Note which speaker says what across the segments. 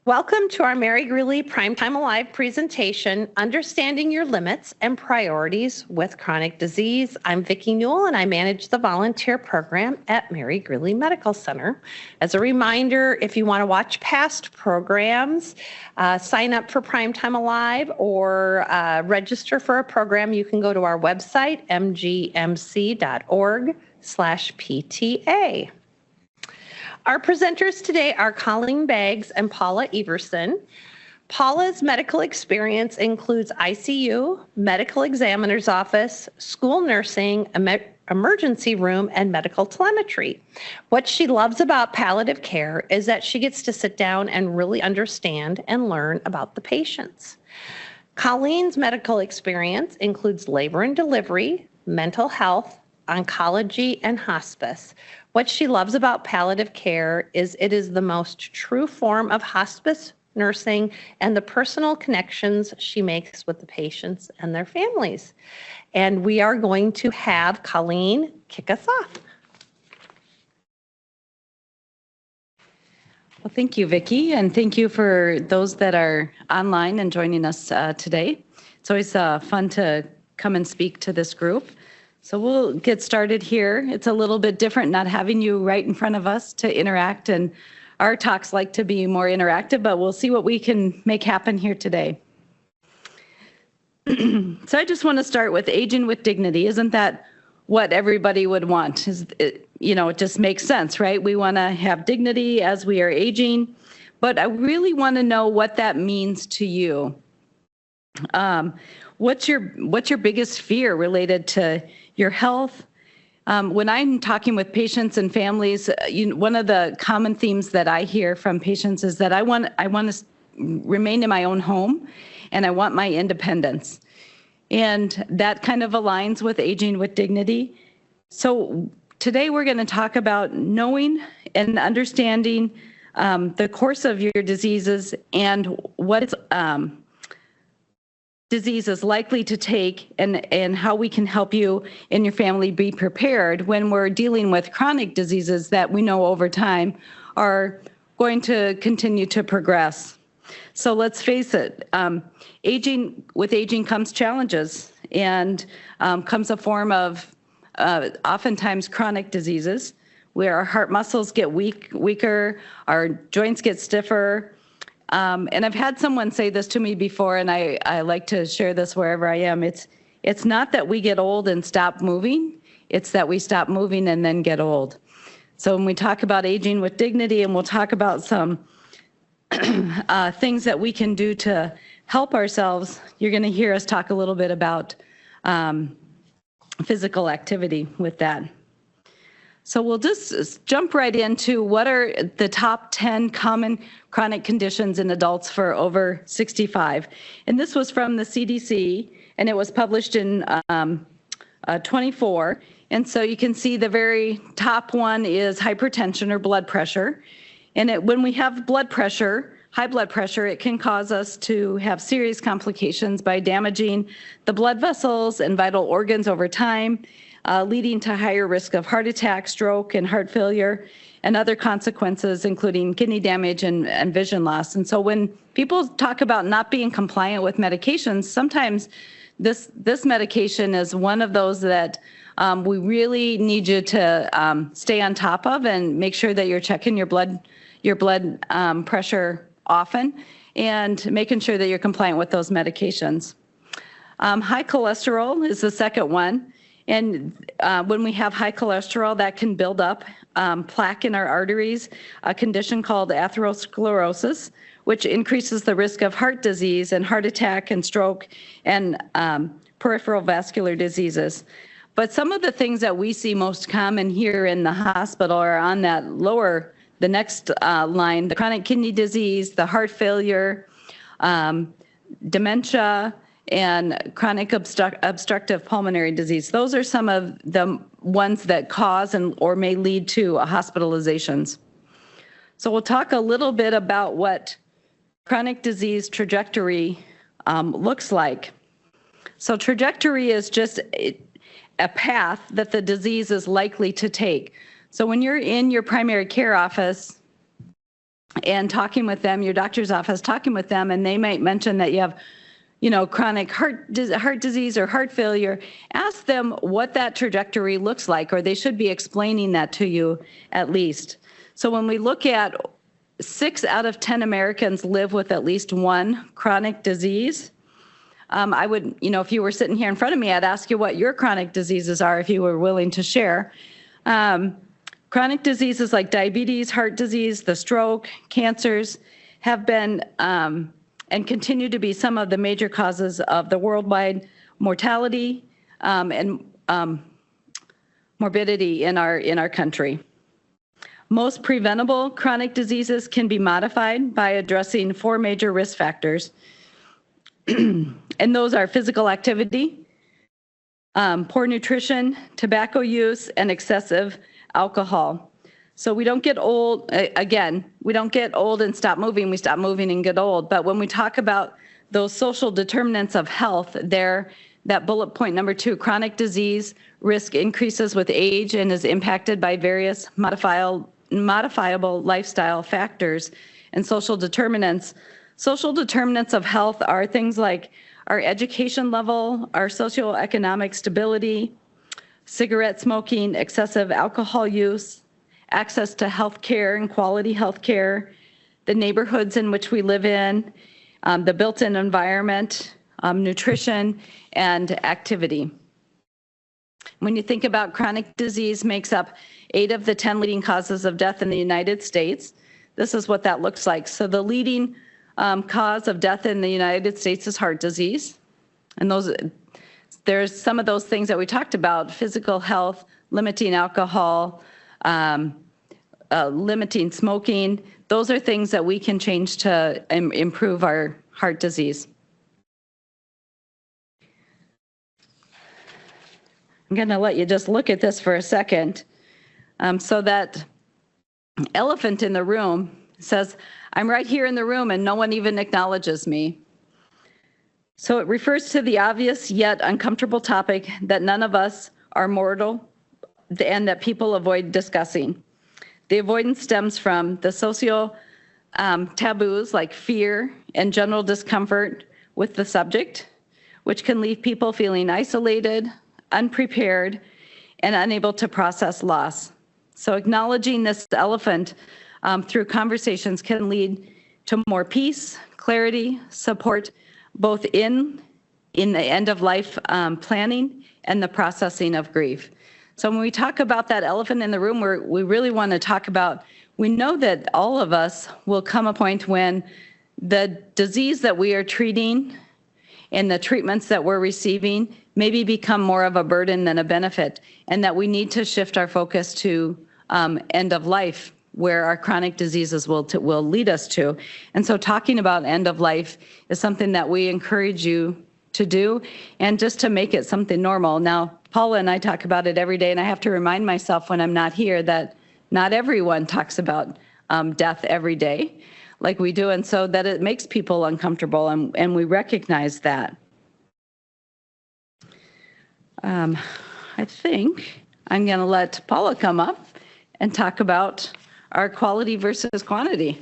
Speaker 1: Welcome to our Mary Greeley Primetime Alive presentation, Understanding Your Limits and Priorities with Chronic Disease. I'm Vicki Newell and I manage the volunteer program at Mary Greeley Medical Center. As a reminder, if you want to watch past programs, sign up for Primetime Alive or register for a program, you can go to our website, mgmc.org/PTA. Our presenters today are Colleen Beggs and Paula Everson. Paula's medical experience includes ICU, medical examiner's office, school nursing, emergency room, and medical telemetry. What she loves about palliative care is that she gets to sit down and really understand and learn about the patients. Colleen's medical experience includes labor and delivery, mental health, oncology, and hospice. What she loves about palliative care is it is the most true form of hospice nursing and the personal connections she makes with the patients and their families. And we are going to have Colleen kick us off.
Speaker 2: Well, thank you, Vicki, and thank you for those that are online and joining us today. It's always fun to come and speak to this group. So we'll get started here. It's a little bit different not having you right in front of us to interact, and our talks like to be more interactive, but we'll see what we can make happen here today. So I just want to start with aging with dignity. Isn't that what everybody would want? It just makes sense, right? We want to have dignity as we are aging, but I really want to know what that means to you. What's your biggest fear related to your health? When I'm talking with patients and families, one of the common themes that I hear from patients is that I want to remain in my own home and I want my independence. And that kind of aligns with aging with dignity. So today we're going to talk about knowing and understanding the course of your diseases and what disease is likely to take and how we can help you and your family be prepared when we're dealing with chronic diseases that we know over time are going to continue to progress. So let's face it, with aging comes challenges and comes a form of oftentimes chronic diseases where our heart muscles get weaker, our joints get stiffer. And I've had someone say this to me before, and I like to share this wherever I am. It's not that we get old and stop moving, it's that we stop moving and then get old. So when we talk about aging with dignity, and we'll talk about some things that we can do to help ourselves, you're going to hear us talk a little bit about physical activity with that. So we'll just jump right into what are the top 10 common chronic conditions in adults for over 65. And this was from the CDC, and it was published in 24. And so you can see the very top one is hypertension or blood pressure. And when we have blood pressure, high blood pressure, it can cause us to have serious complications by damaging the blood vessels and vital organs over time, leading to higher risk of heart attack, stroke, and heart failure, and other consequences, including kidney damage and vision loss. And so when people talk about not being compliant with medications, sometimes this medication is one of those that we really need you to stay on top of and make sure that you're checking your blood pressure often and making sure that you're compliant with those medications. High cholesterol is the second one. And when we have high cholesterol, that can build up plaque in our arteries, a condition called atherosclerosis, which increases the risk of heart disease and heart attack and stroke and peripheral vascular diseases. But some of the things that we see most common here in the hospital are on that the next line, the chronic kidney disease, the heart failure, dementia, and chronic obstructive pulmonary disease. Those are some of the ones that cause or may lead to hospitalizations. So we'll talk a little bit about what chronic disease trajectory looks like. So trajectory is just a path that the disease is likely to take. So when you're in your primary care office and talking with them, your doctor's office, talking with them, and they might mention that you have, chronic heart disease or heart failure. Ask them what that trajectory looks like, or they should be explaining that to you at least. So when we look at 6 out of 10 Americans live with at least one chronic disease, I would, if you were sitting here in front of me, I'd ask you what your chronic diseases are if you were willing to share. Chronic diseases like diabetes, heart disease, the stroke, cancers have been and continue to be some of the major causes of the worldwide mortality and morbidity in our country. Most preventable chronic diseases can be modified by addressing 4 major risk factors. And those are physical activity, poor nutrition, tobacco use, and excessive alcohol. So we don't get old, again, we don't get old and stop moving, we stop moving and get old. But when we talk about those social determinants of health, that bullet point number 2, chronic disease risk increases with age and is impacted by various modifiable lifestyle factors and social determinants. Social determinants of health are things like our education level, our socioeconomic stability, cigarette smoking, excessive alcohol use, access to health care and quality health care, the neighborhoods in which we live in, the built-in environment, nutrition, and activity. When you think about chronic disease makes up 8 of the 10 leading causes of death in the United States, this is what that looks like. So the leading cause of death in the United States is heart disease. And there's some of those things that we talked about: physical health, limiting alcohol, limiting smoking. Those are things that we can change to improve our heart disease. I'm going to let you just look at this for a second. So that elephant in the room says, I'm right here in the room and no one even acknowledges me. So it refers to the obvious yet uncomfortable topic that none of us are mortal and that people avoid discussing. The avoidance stems from the social taboos like fear and general discomfort with the subject, which can leave people feeling isolated, unprepared, and unable to process loss. So acknowledging this elephant through conversations can lead to more peace, clarity, support, both in the end of life planning and the processing of grief. So when we talk about that elephant in the room, we really want to talk about, we know that all of us will come a point when the disease that we are treating and the treatments that we're receiving maybe become more of a burden than a benefit, and that we need to shift our focus to end of life, where our chronic diseases will lead us to. And so talking about end of life is something that we encourage you to do, and just to make it something normal. Now, Paula and I talk about it every day, and I have to remind myself when I'm not here that not everyone talks about death every day like we do, and so that it makes people uncomfortable, and we recognize that. I think I'm going to let Paula come up and talk about our quality versus quantity.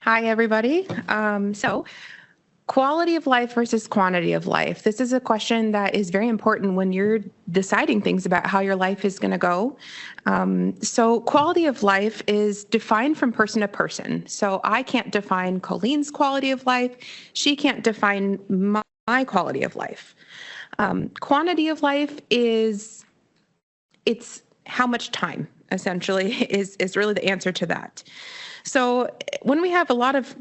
Speaker 3: Hi, everybody. So quality of life versus quantity of life. This is a question that is very important when you're deciding things about how your life is going to go. So quality of life is defined from person to person. So I can't define Colleen's quality of life. She can't define my quality of life. Quantity of life it's how much time, essentially, is really the answer to that. So when we have a lot of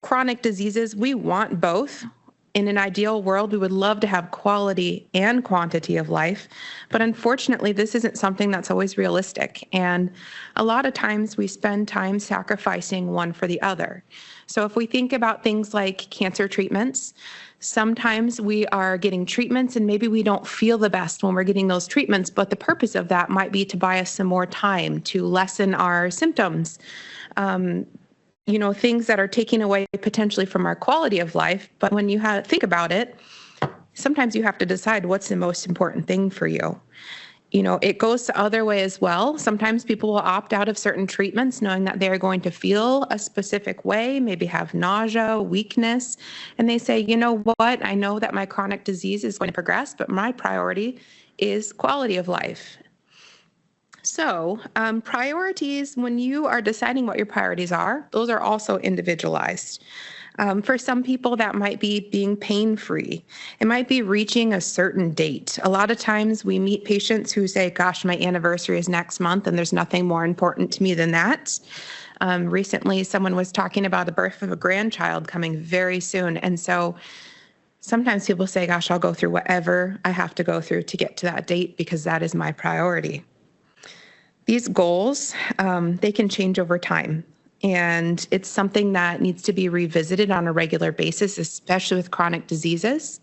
Speaker 3: chronic diseases, we want both. In an ideal world, we would love to have quality and quantity of life, but unfortunately, this isn't something that's always realistic. And a lot of times we spend time sacrificing one for the other. So if we think about things like cancer treatments, sometimes we are getting treatments and maybe we don't feel the best when we're getting those treatments, but the purpose of that might be to buy us some more time to lessen our symptoms. Things that are taking away potentially from our quality of life. But when you think about it, sometimes you have to decide what's the most important thing for you. It goes the other way as well. Sometimes people will opt out of certain treatments knowing that they're going to feel a specific way, maybe have nausea, weakness, and they say, you know what, I know that my chronic disease is going to progress, but my priority is quality of life. So priorities, when you are deciding what your priorities are, those are also individualized. For some people, that might be being pain-free. It might be reaching a certain date. A lot of times we meet patients who say, gosh, my anniversary is next month and there's nothing more important to me than that. Recently, someone was talking about the birth of a grandchild coming very soon. And so sometimes people say, gosh, I'll go through whatever I have to go through to get to that date because that is my priority. These goals, they can change over time. And it's something that needs to be revisited on a regular basis, especially with chronic diseases.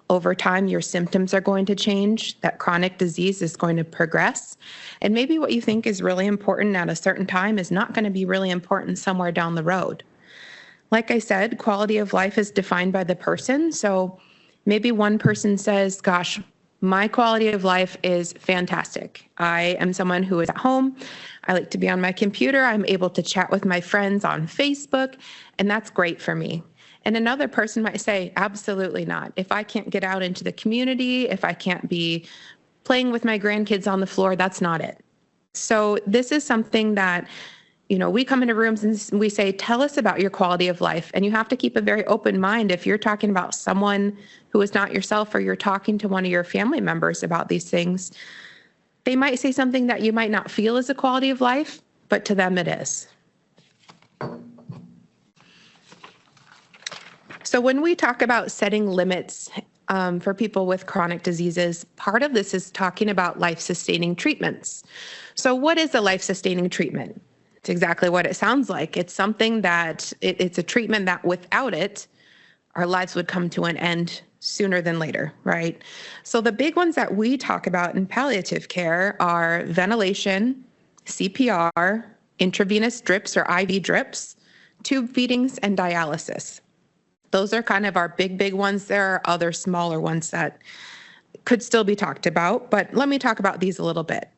Speaker 3: Over time, your symptoms are going to change. That chronic disease is going to progress. And maybe what you think is really important at a certain time is not going to be really important somewhere down the road. Like I said, quality of life is defined by the person. So maybe one person says, gosh, my quality of life is fantastic. I am someone who is at home. I like to be on my computer. I'm able to chat with my friends on Facebook, and that's great for me. And another person might say, absolutely not. If I can't get out into the community, if I can't be playing with my grandkids on the floor, that's not it. So this is something that, we come into rooms and we say, tell us about your quality of life. And you have to keep a very open mind. If you're talking about someone who is not yourself, or you're talking to one of your family members about these things, they might say something that you might not feel is a quality of life, but to them it is. So when we talk about setting limits for people with chronic diseases, part of this is talking about life-sustaining treatments. So what is a life-sustaining treatment? It's exactly what it sounds like. It's something that it's a treatment that without it, our lives would come to an end sooner than later, right? So the big ones that we talk about in palliative care are ventilation, CPR, intravenous drips or IV drips, tube feedings, and dialysis. Those are kind of our big ones. There are other smaller ones that could still be talked about, but let me talk about these a little bit.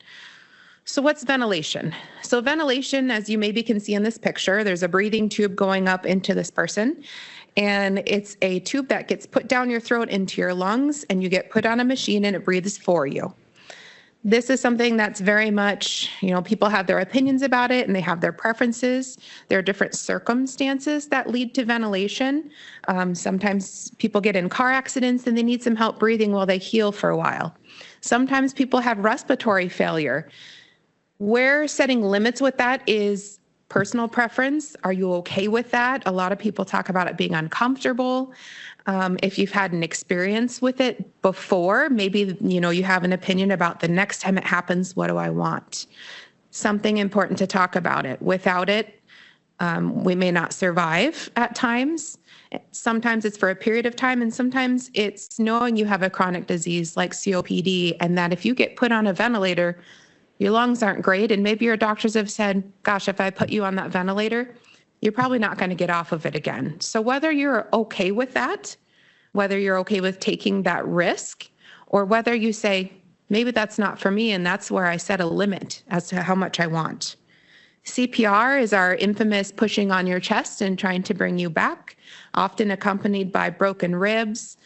Speaker 3: So what's ventilation? So ventilation, as you maybe can see in this picture, there's a breathing tube going up into this person, and it's a tube that gets put down your throat into your lungs, and you get put on a machine and it breathes for you. This is something that's very much, people have their opinions about it and they have their preferences. There are different circumstances that lead to ventilation. Sometimes people get in car accidents and they need some help breathing while they heal for a while. Sometimes people have respiratory failure. Where setting limits with that is personal preference. Are you okay with that? A lot of people talk about it being uncomfortable. If you've had an experience with it before, maybe, you have an opinion about the next time it happens, what do I want? Something important to talk about it. Without it, we may not survive at times. Sometimes it's for a period of time, and sometimes it's knowing you have a chronic disease like COPD, and that if you get put on a ventilator, your lungs aren't great, and maybe your doctors have said, gosh, if I put you on that ventilator, you're probably not going to get off of it again. So whether you're okay with that, whether you're okay with taking that risk, or whether you say, maybe that's not for me, and that's where I set a limit as to how much I want. CPR is our infamous pushing on your chest and trying to bring you back, often accompanied by broken ribs,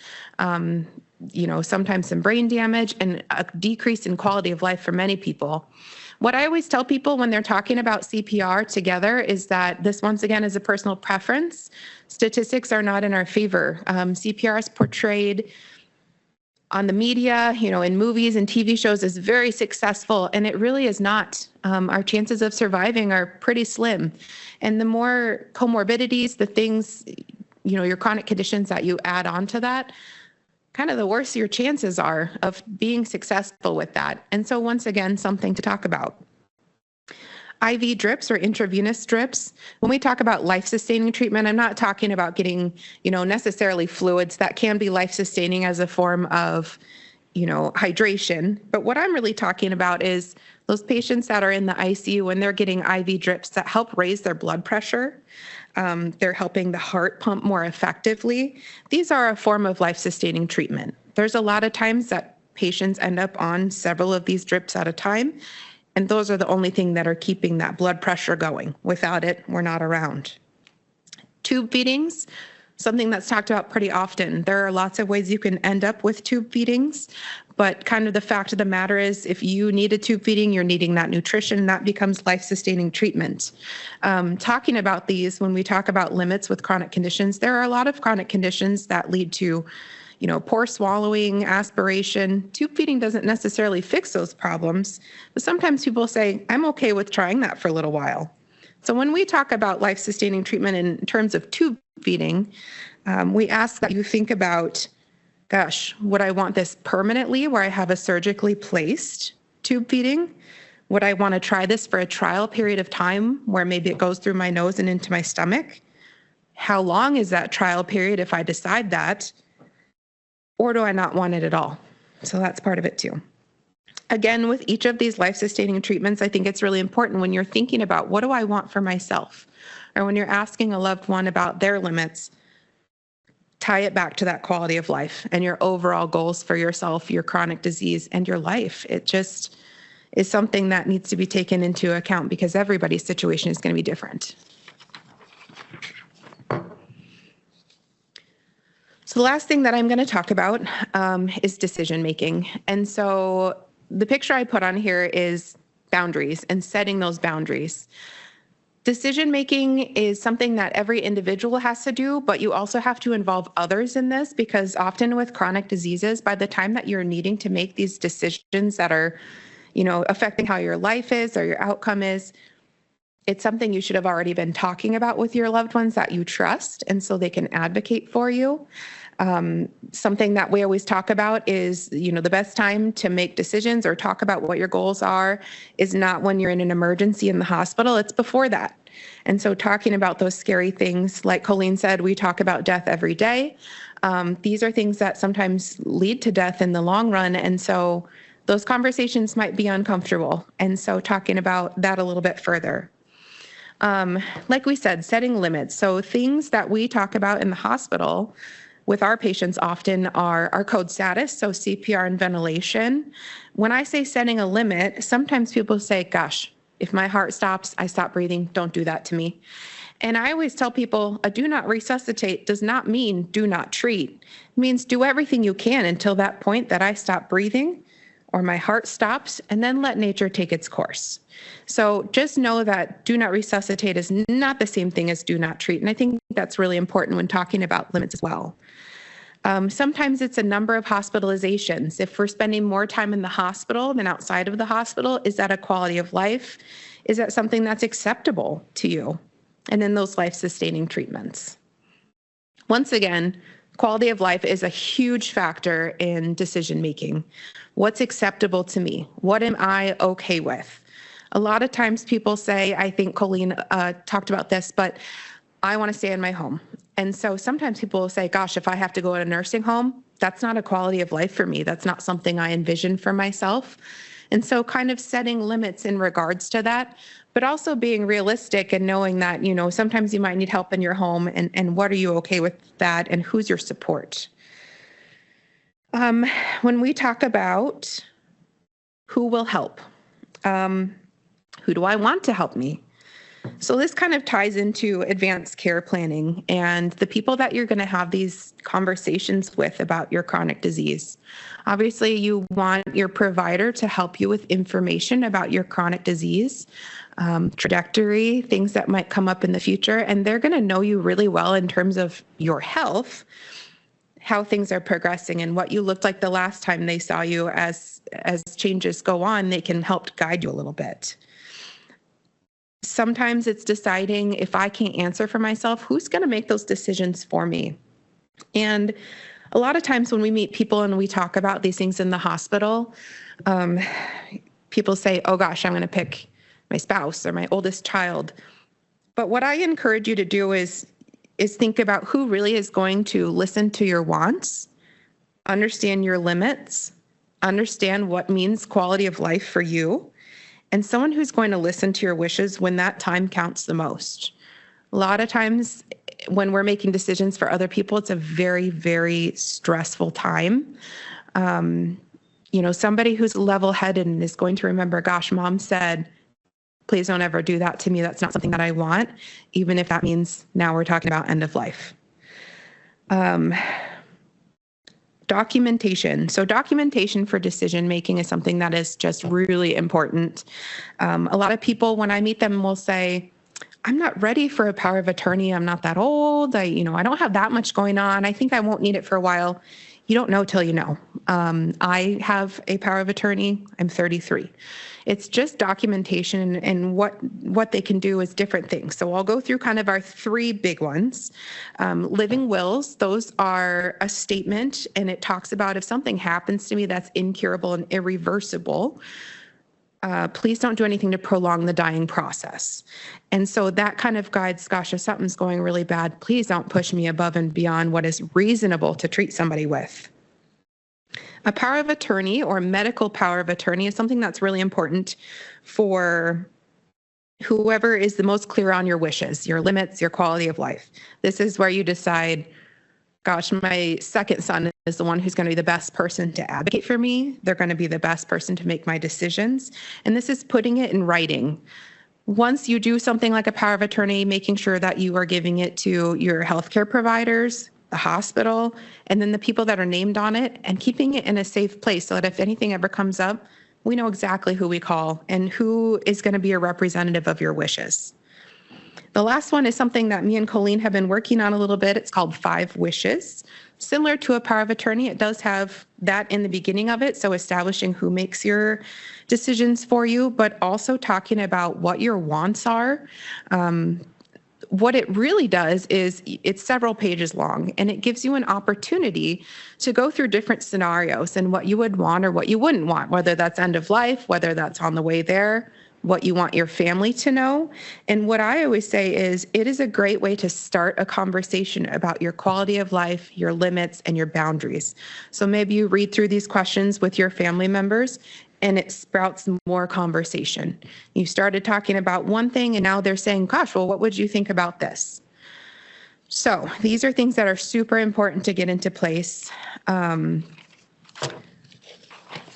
Speaker 3: sometimes some brain damage and a decrease in quality of life for many people. What I always tell people when they're talking about CPR together is that this, once again, is a personal preference. Statistics are not in our favor. CPR is portrayed on the media, in movies and TV shows as very successful, and it really is not. Our chances of surviving are pretty slim. And the more comorbidities, the things, your chronic conditions that you add on to that, kind of the worse your chances are of being successful with that. And so once again, something to talk about. IV drips or intravenous drips. When we talk about life-sustaining treatment, I'm not talking about getting, necessarily fluids that can be life-sustaining as a form of, hydration. But what I'm really talking about is those patients that are in the ICU when they're getting IV drips that help raise their blood pressure. They're helping the heart pump more effectively. These are a form of life-sustaining treatment. There's a lot of times that patients end up on several of these drips at a time. And those are the only thing that are keeping that blood pressure going. Without it, we're not around. Tube feedings, something that's talked about pretty often. There are lots of ways you can end up with tube feedings, but kind of the fact of the matter is if you need a tube feeding, you're needing that nutrition, and that becomes life-sustaining treatment. Talking about these, when we talk about limits with chronic conditions, there are a lot of chronic conditions that lead to poor swallowing, aspiration. Tube feeding doesn't necessarily fix those problems, but sometimes people say, I'm okay with trying that for a little while. So when we talk about life-sustaining treatment in terms of tube feeding, we ask that you think about, gosh, would I want this permanently where I have a surgically placed tube feeding? Would I want to try this for a trial period of time where maybe it goes through my nose and into my stomach? How long is that trial period if I decide that? Or do I not want it at all? So that's part of it too. Again, with each of these life-sustaining treatments, I think it's really important when you're thinking about what do I want for myself? Or when you're asking a loved one about their limits, tie it back to that quality of life and your overall goals for yourself, your chronic disease, and your life. It just is something that needs to be taken into account because everybody's situation is going to be different. So the last thing that I'm going to talk about is decision making. And so the picture I put on here is boundaries and setting those boundaries. Decision making is something that every individual has to do, but you also have to involve others in this because often with chronic diseases, by the time that you're needing to make these decisions that are, affecting how your life is or your outcome is, it's something you should have already been talking about with your loved ones that you trust, and so they can advocate for you. Something that we always talk about is, the best time to make decisions or talk about what your goals are is not when you're in an emergency in the hospital, it's before that. And so talking about those scary things, like Colleen said, we talk about death every day. These are things that sometimes lead to death in the long run. And so those conversations might be uncomfortable. And so talking about that a little bit further. Like we said, setting limits. So things that we talk about in the hospital with our patients often are our code status, so CPR and ventilation. When I say setting a limit, sometimes people say, gosh, if my heart stops, I stop breathing, don't do that to me. And I always tell people a do not resuscitate does not mean do not treat. It means do everything you can until that point that I stop breathing or my heart stops, and then let nature take its course. So just know that do not resuscitate is not the same thing as do not treat. And I think that's really important when talking about limits as well. Sometimes it's a number of hospitalizations. If we're spending more time in the hospital than outside of the hospital, is that a quality of life? Is that something that's acceptable to you? And then those life-sustaining treatments. Once again, quality of life is a huge factor in decision making. What's acceptable to me? What am I okay with? A lot of times people say, I think Colleen talked about this, but I want to stay in my home. And so sometimes people will say, gosh, if I have to go to a nursing home, that's not a quality of life for me. That's not something I envision for myself. And so kind of setting limits in regards to that, but also being realistic and knowing that, sometimes you might need help in your home and what are you okay with that and who's your support? When we talk about who will help, who do I want to help me? So this kind of ties into advanced care planning and the people that you're going to have these conversations with about your chronic disease. Obviously, you want your provider to help you with information about your chronic disease, trajectory, things that might come up in the future, and they're going to know you really well in terms of your health, how things are progressing, and what you looked like the last time they saw you. As changes go on, they can help guide you a little bit. Sometimes it's deciding if I can't answer for myself, who's going to make those decisions for me? And a lot of times when we meet people and we talk about these things in the hospital, people say, oh gosh, I'm going to pick my spouse or my oldest child. But what I encourage you to do is think about who really is going to listen to your wants, understand your limits, understand what means quality of life for you, and someone who's going to listen to your wishes when that time counts the most. A lot of times when we're making decisions for other people, it's a very, very stressful time. Somebody who's level-headed and is going to remember, gosh, mom said, please don't ever do that to me. That's not something that I want, even if that means now we're talking about end of life. Documentation. So documentation for decision making is something that is just really important. A lot of people, when I meet them, will say, I'm not ready for a power of attorney. I'm not that old. I don't have that much going on. I think I won't need it for a while. You don't know till you know. I have a power of attorney. I'm 33. It's just documentation, and what they can do is different things. So I'll go through kind of our three big ones. Living wills, those are a statement, and it talks about if something happens to me that's incurable and irreversible, please don't do anything to prolong the dying process. And so that kind of guides, gosh, if something's going really bad, please don't push me above and beyond what is reasonable to treat somebody with. A power of attorney or medical power of attorney is something that's really important for whoever is the most clear on your wishes, your limits, your quality of life. This is where you decide, gosh, my second son is the one who's going to be the best person to advocate for me. They're going to be the best person to make my decisions. And this is putting it in writing. Once you do something like a power of attorney, making sure that you are giving it to your healthcare providers, the hospital, and then the people that are named on it, and keeping it in a safe place so that if anything ever comes up, we know exactly who we call and who is going to be a representative of your wishes. The last one is something that me and Colleen have been working on a little bit. It's called 5 Wishes. Similar to a power of attorney, it does have that in the beginning of it, so establishing who makes your decisions for you, but also talking about what your wants are. What it really does is it's several pages long, and it gives you an opportunity to go through different scenarios and what you would want or what you wouldn't want, whether that's end of life, whether that's on the way there, what you want your family to know. And what I always say is it is a great way to start a conversation about your quality of life, your limits, and your boundaries. So maybe you read through these questions with your family members and it sprouts more conversation. You started talking about one thing and now they're saying, gosh, well, what would you think about this? So these are things that are super important to get into place.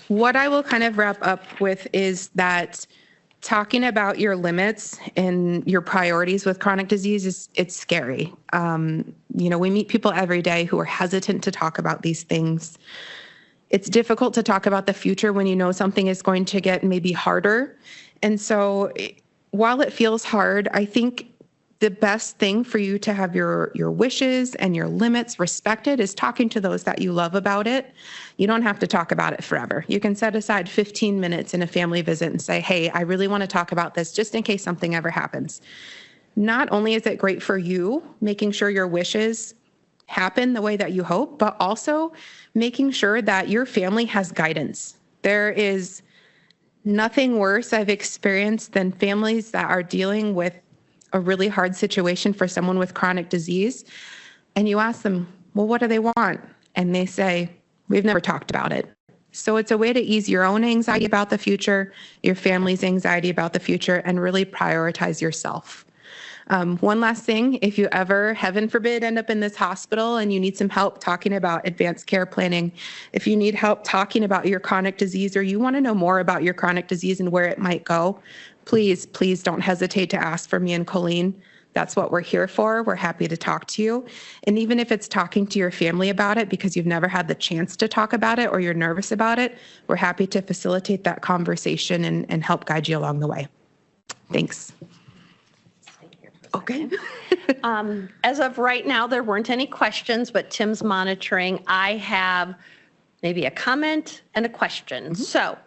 Speaker 3: What I will kind of wrap up with is that talking about your limits and your priorities with chronic disease it's scary. We meet people every day who are hesitant to talk about these things. It's difficult to talk about the future when you know something is going to get maybe harder. And so while it feels hard, I think the best thing for you to have your wishes and your limits respected is talking to those that you love about it. You don't have to talk about it forever. You can set aside 15 minutes in a family visit and say, hey, I really want to talk about this just in case something ever happens. Not only is it great for you, making sure your wishes happen the way that you hope, but also making sure that your family has guidance. There is nothing worse I've experienced than families that are dealing with a really hard situation for someone with chronic disease. And you ask them, well, what do they want? And they say, we've never talked about it. So it's a way to ease your own anxiety about the future, your family's anxiety about the future, and really prioritize yourself. One last thing, if you ever, heaven forbid, end up in this hospital and you need some help talking about advanced care planning, if you need help talking about your chronic disease or you want to know more about your chronic disease and where it might go, please don't hesitate to ask for me and Colleen. That's what we're here for. We're happy to talk to you. And even if it's talking to your family about it because you've never had the chance to talk about it or you're nervous about it, we're happy to facilitate that conversation and help guide you along the way. Thanks. Okay.
Speaker 1: As of right now, there weren't any questions, but Tim's monitoring. I have maybe a comment and a question. So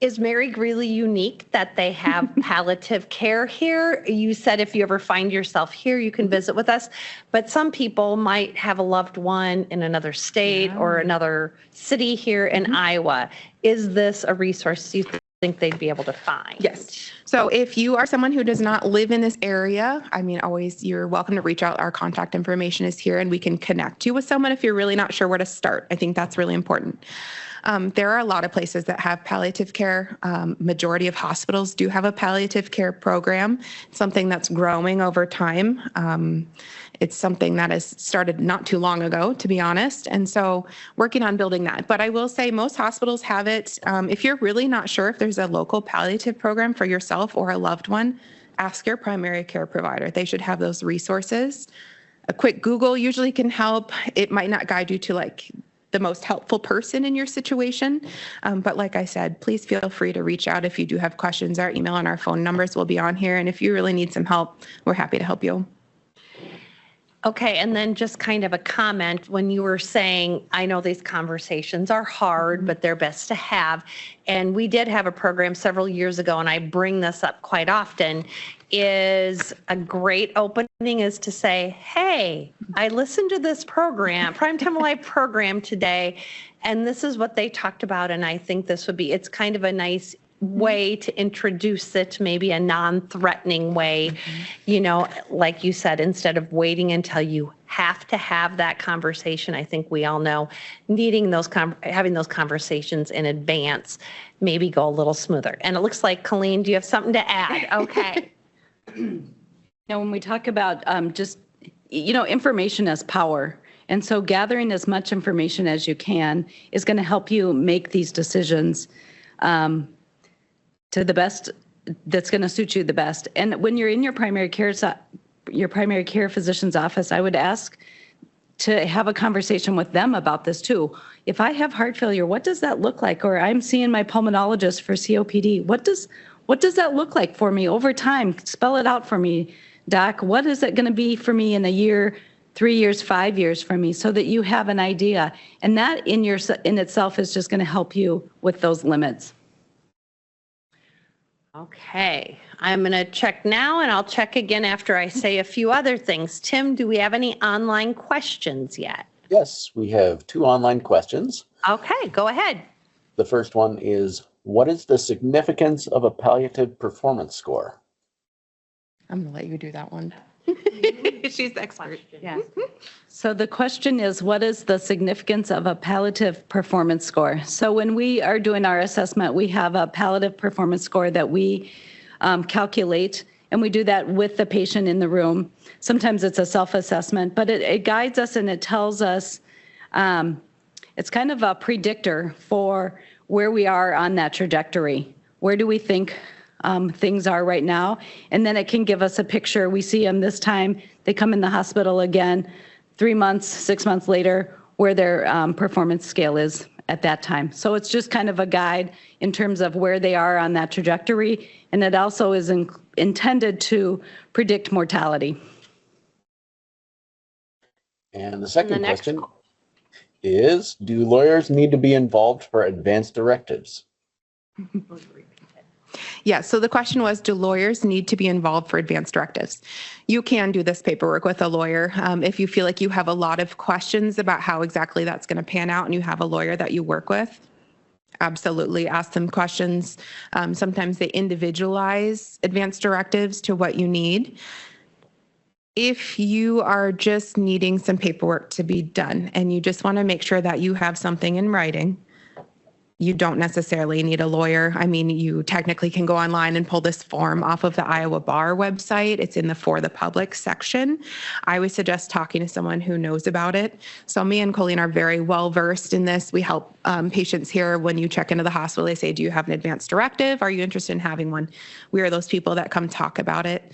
Speaker 1: is Mary Greeley unique that they have palliative care here? You said if you ever find yourself here, you can visit with us, but some people might have a loved one in another state or another city here in Iowa. Is this a resource you think they'd be able to find?
Speaker 3: Yes. So if you are someone who does not live in this area, always you're welcome to reach out. Our contact information is here and we can connect you with someone if you're really not sure where to start. I think that's really important. There are a lot of places that have palliative care. Majority of hospitals do have a palliative care program, something that's growing over time. It's something that has started not too long ago, to be honest. And so working on building that. But I will say most hospitals have it. If you're really not sure if there's a local palliative program for yourself or a loved one, ask your primary care provider. They should have those resources. A quick Google usually can help. It might not guide you to like the most helpful person in your situation. But like I said, please feel free to reach out if you do have questions. Our email and our phone numbers will be on here. And if you really need some help, we're happy to help you.
Speaker 1: Okay, and then just kind of a comment when you were saying, I know these conversations are hard, but they're best to have. And we did have a program several years ago, and I bring this up quite often, is a great opening is to say, hey, I listened to this program, Primetime Live program today, and this is what they talked about, and I think this would be, it's kind of a nice way to introduce it, maybe a non-threatening way, you know, like you said, instead of waiting until you have to have that conversation. I think we all know needing those having those conversations in advance maybe go a little smoother. And it looks like, Colleen, do you have something to add? Okay.
Speaker 2: Now, when we talk about just, you know, information as power. And so gathering as much information as you can is going to help you make these decisions to the best that's going to suit you the best. And when you're in your primary care physician's office, I would ask to have a conversation with them about this too. If I have heart failure, what does that look like? Or I'm seeing my pulmonologist for COPD. What does that look like for me over time? Spell it out for me, Doc. What is it going to be for me in a year, 3 years, 5 years for me, so that you have an idea. And that in itself is just going to help you with those limits.
Speaker 1: Okay, I'm going to check now, and I'll check again after I say a few other things. Tim, do we have any online questions yet?
Speaker 4: Yes, we have 2 online questions.
Speaker 1: Okay, go ahead.
Speaker 4: The first one is, what is the significance of a palliative performance score?
Speaker 3: I'm going to let you do that one. She's the expert.
Speaker 2: Yeah. So the question is, what is the significance of a palliative performance score? So when we are doing our assessment, we have a palliative performance score that we calculate, and we do that with the patient in the room. Sometimes it's a self-assessment, but it guides us and it tells us, it's kind of a predictor for where we are on that trajectory. Where do we think things are right now? And then it can give us a picture. We see them this time, they come in the hospital again, 3 months, 6 months later, where their performance scale is at that time. So it's just kind of a guide in terms of where they are on that trajectory. And it also is intended to predict mortality.
Speaker 4: And the second question is, do lawyers need to be involved for advance directives?
Speaker 3: Yeah, so the question was, do lawyers need to be involved for advance directives? You can do this paperwork with a lawyer. If you feel like you have a lot of questions about how exactly that's going to pan out and you have a lawyer that you work with, absolutely ask them questions. Sometimes they individualize advance directives to what you need. If you are just needing some paperwork to be done and you just want to make sure that you have something in writing, you don't necessarily need a lawyer. I mean, you technically can go online and pull this form off of the Iowa Bar website. It's in the For the Public section. I would suggest talking to someone who knows about it. So me and Colleen are very well versed in this. We help patients here when you check into the hospital. They say, do you have an advance directive? Are you interested in having one? We are those people that come talk about it.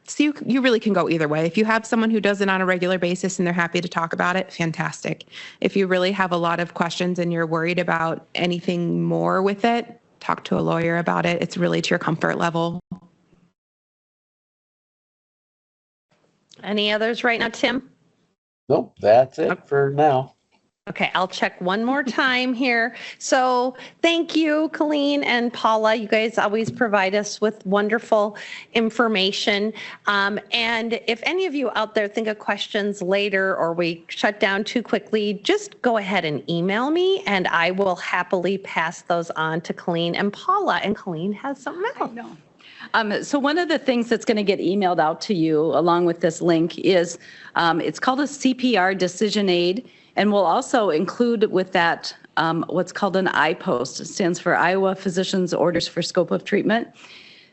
Speaker 3: So you really can go either way. If you have someone who does it on a regular basis and they're happy to talk about it, fantastic. If you really have a lot of questions and you're worried about anything more with it, talk to a lawyer about it. It's really to your comfort level.
Speaker 1: Any others right now, Tim?
Speaker 4: Nope, that's it for now.
Speaker 1: Okay, I'll check one more time here. So thank you, Colleen and Paula. You guys always provide us with wonderful information. And if any of you out there think of questions later or we shut down too quickly, just go ahead and email me and I will happily pass those on to Colleen and Paula. And Colleen has something else.
Speaker 2: So one of the things that's going to get emailed out to you along with this link is it's called a CPR decision aid. And we'll also include with that what's called an IPOST. It stands for Iowa Physicians Orders for Scope of Treatment.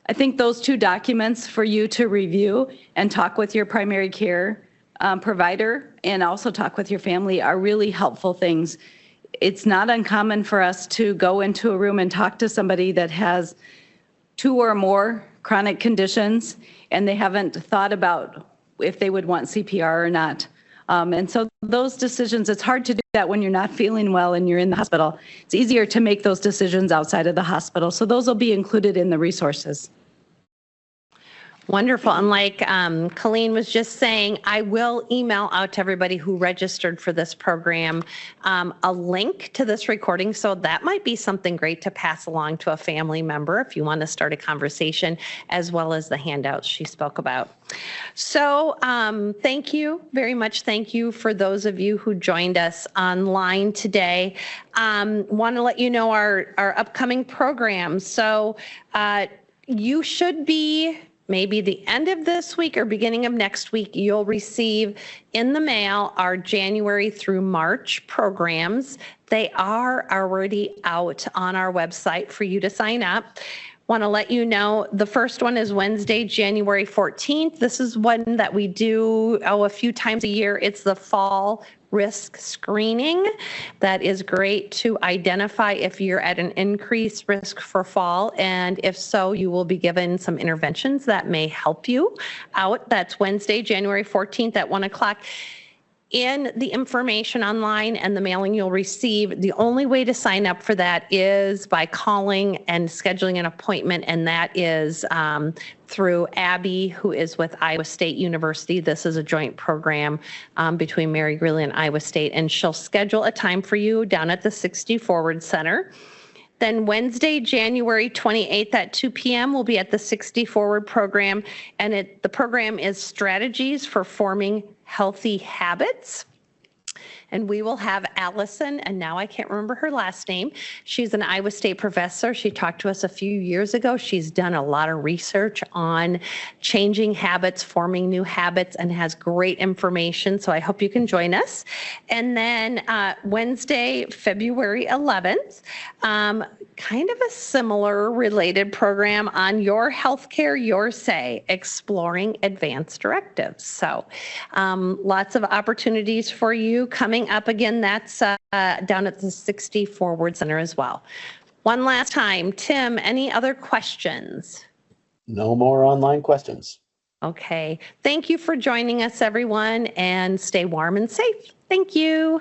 Speaker 2: I think those two documents for you to review and talk with your primary care provider and also talk with your family are really helpful things. It's not uncommon for us to go into a room and talk to somebody that has 2 or more chronic conditions and they haven't thought about if they would want CPR or not. And so those decisions, it's hard to do that when you're not feeling well and you're in the hospital. It's easier to make those decisions outside of the hospital. So those will be included in the resources.
Speaker 1: Wonderful. And like Colleen was just saying, I will email out to everybody who registered for this program a link to this recording. So that might be something great to pass along to a family member if you want to start a conversation, as well as the handouts she spoke about. So thank you very much. Thank you for those of you who joined us online today. Want to let you know our upcoming programs. So you should be maybe the end of this week or beginning of next week, you'll receive in the mail our January through March programs. They are already out on our website for you to sign up. Want to let you know the first one is Wednesday, January 14th. This is one that we do a few times a year. It's the fall risk screening. That is great to identify if you're at an increased risk for fall, and if so, you will be given some interventions that may help you out. That's Wednesday, January 14th at 1 o'clock. In the information online and the mailing you'll receive, the only way to sign up for that is by calling and scheduling an appointment, and that is through Abby, who is with Iowa State University. This is a joint program between Mary Greeley and Iowa State, and she'll schedule a time for you down at the 60 Forward Center. Then Wednesday, January 28th at 2 p.m. will be at the 60 Forward program, and the program is Strategies for Forming Healthy Habits. And we will have Allison, and now I can't remember her last name. She's an Iowa State professor. She talked to us a few years ago. She's done a lot of research on changing habits, forming new habits, and has great information. So I hope you can join us. And then Wednesday, February 11th, kind of a similar related program on Your Healthcare, Your Say, Exploring Advanced Directives. So lots of opportunities for you coming up. Again, that's down at the 60 Forward Center as well. One last time, Tim, any other questions?
Speaker 4: No more online questions.
Speaker 1: Okay. Thank you for joining us, everyone, and stay warm and safe. Thank you.